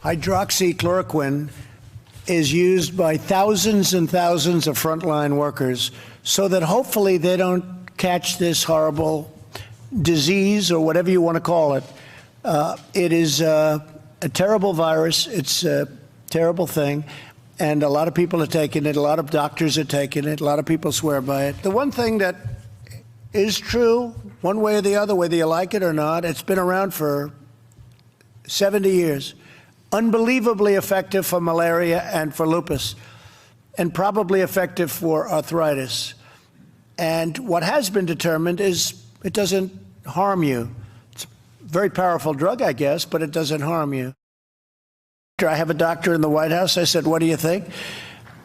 hydroxychloroquine is used by thousands and thousands of frontline workers so that hopefully they don't catch this horrible disease or whatever you want to call it. It is a terrible virus. It's a terrible thing. And a lot of people are taking it. A lot of doctors are taking it. A lot of people swear by it. The one thing that is true, one way or the other, whether you like it or not, it's been around for 70 years. Unbelievably effective for malaria and for lupus, and probably effective for arthritis. And what has been determined is it doesn't harm you. It's a very powerful drug, I guess, but it doesn't harm you. I have a doctor in the White House. I said, what do you think?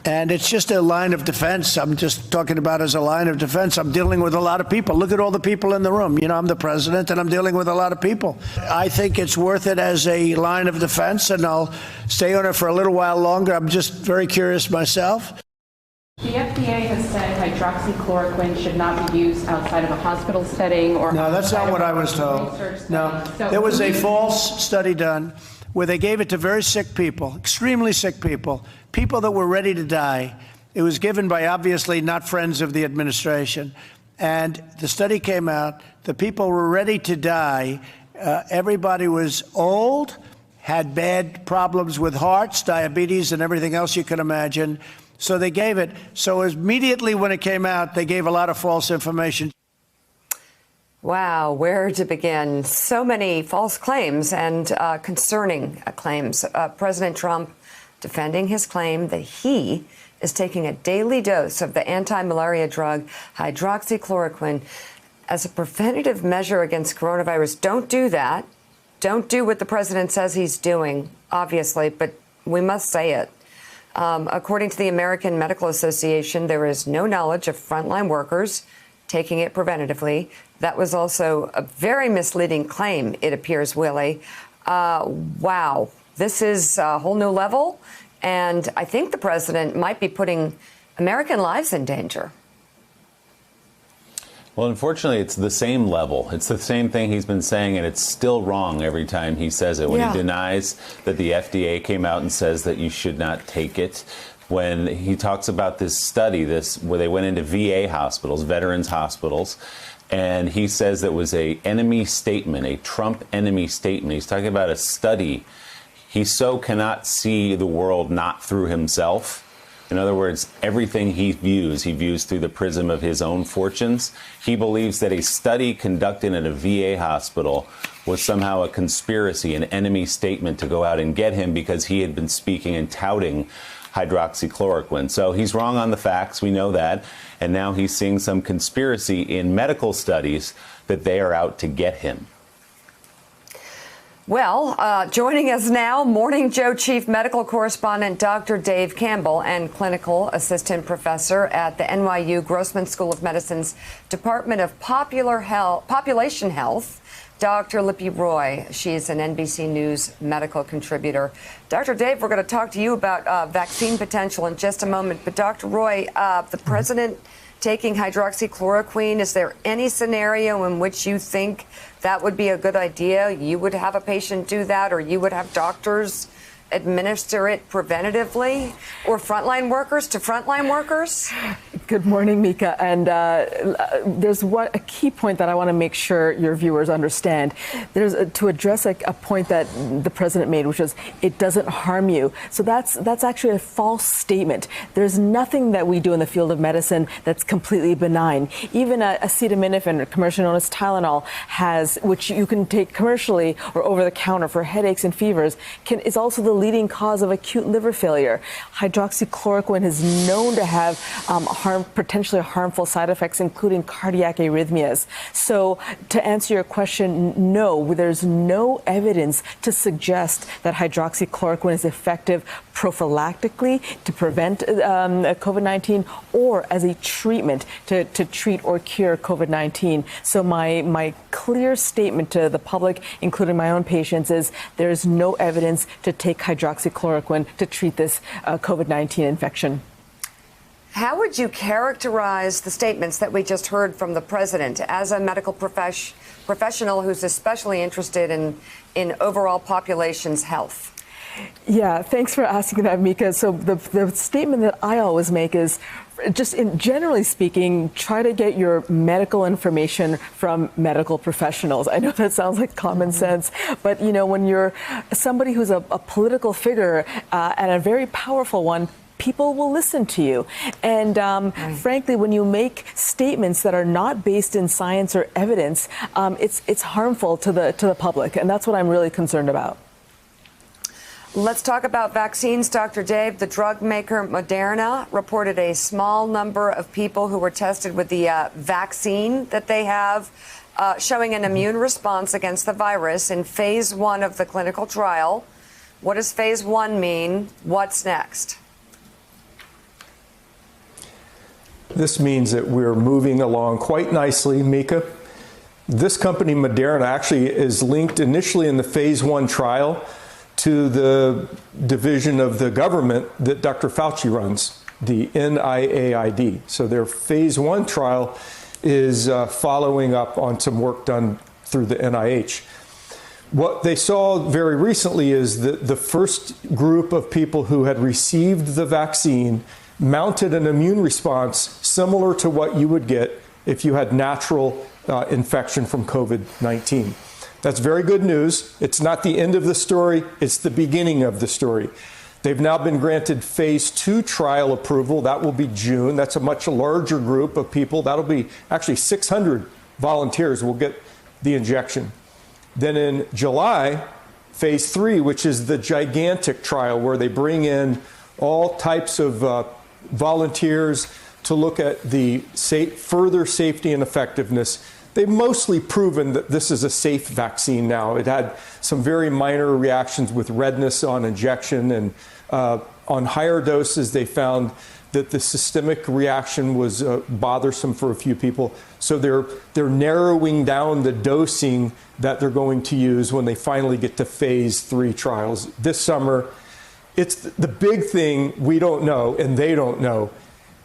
And it's just a line of defense. I'm just talking about as a line of defense. I'm dealing with a lot of people. Look at all the people in the room. You know, I'm the president and I'm dealing with a lot of people. I think it's worth it as a line of defense, and I'll stay on it for a little while longer. I'm just very curious myself. The FDA has said hydroxychloroquine should not be used outside of a hospital setting or... No, that's not what I was told. No, there was a false study done where they gave it to very sick people, extremely sick people, people that were ready to die. It was given by obviously not friends of the administration. And the study came out, the people were ready to die. Everybody was old, had bad problems with hearts, diabetes, and everything else you can imagine. So they gave it. So immediately when it came out, they gave a lot of false information. Wow, where to begin? So many false claims and concerning claims. President Trump defending his claim that he is taking a daily dose of the anti-malaria drug hydroxychloroquine as a preventative measure against coronavirus. Don't do that. Don't do what the president says he's doing, obviously, but we must say it. According to the American Medical Association, there is no knowledge of frontline workers taking it preventatively. That was also a very misleading claim, it appears, Willie. Wow, this is a whole new level, and I think the president might be putting American lives in danger. Well, unfortunately, it's the same level. It's the same thing he's been saying, and it's still wrong every time he says it. When he denies that the FDA came out and says that you should not take it. When he talks about this study, where they went into VA hospitals, veterans hospitals, and he says that was a enemy statement, a Trump enemy statement. He's talking about a study. He so cannot see the world not through himself. In other words, everything he views through the prism of his own fortunes. He believes that a study conducted at a VA hospital was somehow a conspiracy, an enemy statement to go out and get him because he had been speaking and touting hydroxychloroquine. So he's wrong on the facts. We know that. And now he's seeing some conspiracy in medical studies that they are out to get him. Well, joining us now, Morning Joe Chief Medical Correspondent Dr. Dave Campbell and Clinical Assistant Professor at the NYU Grossman School of Medicine's Department of Population Health, Dr. Lipi Roy. She's an NBC News medical contributor. Dr. Dave, we're going to talk to you about vaccine potential in just a moment. But Dr. Roy, the president taking hydroxychloroquine, is there any scenario in which you think that would be a good idea? You would have a patient do that, or you would have doctors administer it preventatively, or frontline workers to frontline workers? Good morning, Mika. And there's a key point that I want to make sure your viewers understand. There's to address a point that the president made, which is it doesn't harm you. So that's actually a false statement. There's nothing that we do in the field of medicine that's completely benign. Even acetaminophen, commercially known as Tylenol, which you can take commercially or over the counter for headaches and fevers, is also the leading cause of acute liver failure. Hydroxychloroquine is known to have potentially harmful side effects, including cardiac arrhythmias. So to answer your question, no, there's no evidence to suggest that hydroxychloroquine is effective prophylactically to prevent COVID-19 or as a treatment to treat or cure COVID-19. So my clear statement to the public, including my own patients, is there is no evidence to take hydroxychloroquine to treat this COVID-19 infection. How would you characterize the statements that we just heard from the president as a medical professional who's especially interested in overall population's health? Yeah, thanks for asking that, Mika. So the statement that I always make is, just generally speaking, try to get your medical information from medical professionals. I know that sounds like common sense, but when you're somebody who's a political figure and a very powerful one, people will listen to you. And frankly, when you make statements that are not based in science or evidence, it's harmful to the public, and that's what I'm really concerned about. Let's talk about vaccines, Dr. Dave. The drug maker Moderna reported a small number of people who were tested with the vaccine that they have showing an immune response against the virus in phase 1 of the clinical trial. What does phase 1 mean? What's next? This means that we're moving along quite nicely, Mika. This company, Moderna, actually is linked initially in the phase 1 trial to the division of the government that Dr. Fauci runs, the NIAID. So their phase 1 trial is following up on some work done through the NIH. What they saw very recently is that the first group of people who had received the vaccine mounted an immune response similar to what you would get if you had natural infection from COVID-19. That's very good news. It's not the end of the story. It's the beginning of the story. They've now been granted phase 2 trial approval. That will be June. That's a much larger group of people. That'll be actually 600 volunteers will get the injection. Then in July, phase 3, which is the gigantic trial where they bring in all types of volunteers to look at the further safety and effectiveness. They've mostly proven that this is a safe vaccine now. It had some very minor reactions with redness on injection, and on higher doses they found that the systemic reaction was bothersome for a few people. So they're narrowing down the dosing that they're going to use when they finally get to phase 3 trials this summer. It's the big thing we don't know, and they don't know,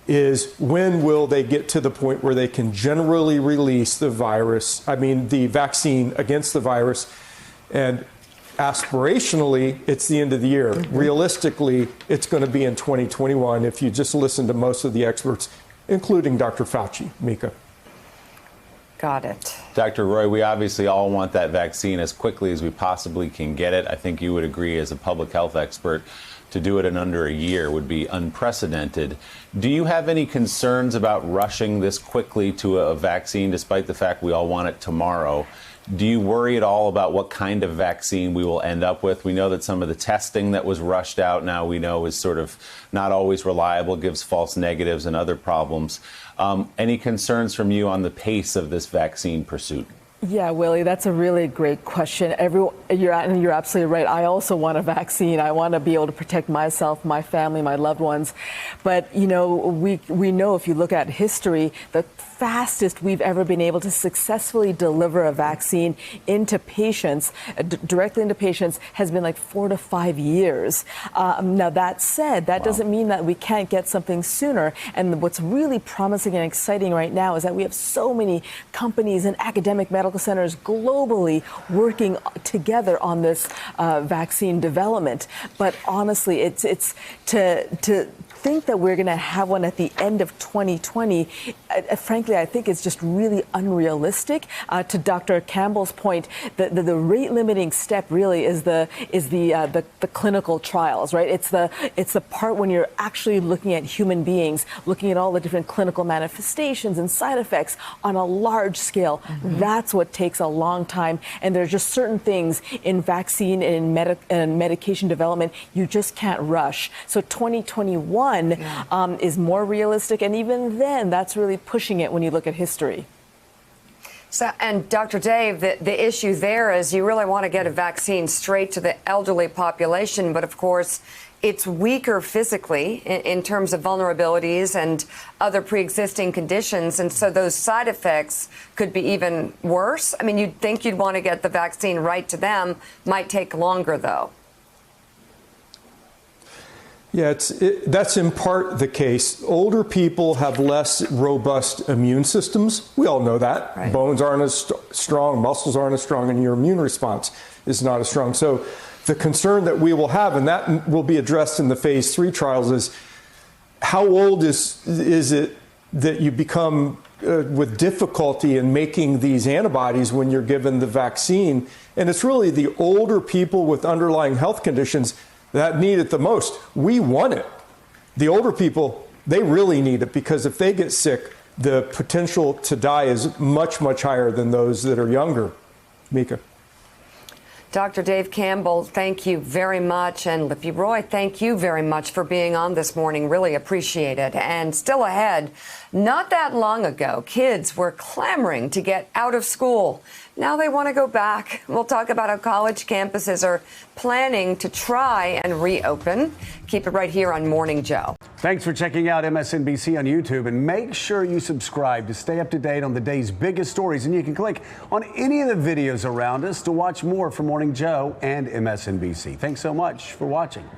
is when will they get to the point where they can generally release the vaccine against the virus. And aspirationally, it's the end of the year. Realistically, it's going to be in 2021 if you just listen to most of the experts, including Dr. Fauci, Mika. Got it. Dr. Roy, we obviously all want that vaccine as quickly as we possibly can get it. I think you would agree as a public health expert to do it in under a year would be unprecedented. Do you have any concerns about rushing this quickly to a vaccine, despite the fact we all want it tomorrow? Do you worry at all about what kind of vaccine we will end up with? We know that some of the testing that was rushed out now we know is sort of not always reliable, gives false negatives and other problems. Any concerns from you on the pace of this vaccine pursuit? Yeah, Willie, that's a really great question. You're absolutely right. I also want a vaccine. I want to be able to protect myself, my family, my loved ones. But, we know if you look at history, the fastest we've ever been able to successfully deliver a vaccine into patients, directly into patients, has been like 4 to 5 years. Now, that said, that doesn't mean that we can't get something sooner. And what's really promising and exciting right now is that we have so many companies and academic medical centers globally working together on this vaccine development. But honestly, it's to think that we're going to have one at the end of 2020, frankly, I think it's just really unrealistic. To Dr. Campbell's point, the rate limiting step really is the clinical trials, right? It's the part when you're actually looking at human beings, looking at all the different clinical manifestations and side effects on a large scale. Mm-hmm. That's what takes a long time. And there's just certain things in vaccine and in medication development you just can't rush. So 2021 is more realistic, and even then, that's really pushing it when you look at history. So, and Dr. Dave, the issue there is you really want to get a vaccine straight to the elderly population, but of course, it's weaker physically in terms of vulnerabilities and other pre-existing conditions, and so those side effects could be even worse. I mean, you'd think you'd want to get the vaccine right to them. Might take longer, though. Yeah, that's in part the case. Older people have less robust immune systems. We all know that. Right. Bones aren't as strong, muscles aren't as strong, and your immune response is not as strong. So The concern that we will have, and that will be addressed in the phase 3 trials, is how old is it that you become with difficulty in making these antibodies when you're given the vaccine? And it's really the older people with underlying health conditions that need it the most. We want it. The older people, they really need it, because if they get sick, the potential to die is much, much higher than those that are younger. Mika. Dr. Dave Campbell, thank you very much. And Lipi Roy, thank you very much for being on this morning. Really appreciate it. And still ahead, not that long ago, kids were clamoring to get out of school. Now they want to go back. We'll talk about how college campuses are planning to try and reopen. Keep it right here on Morning Joe. Thanks for checking out MSNBC on YouTube, and make sure you subscribe to stay up to date on the day's biggest stories. And you can click on any of the videos around us to watch more from Morning Joe and MSNBC. Thanks so much for watching.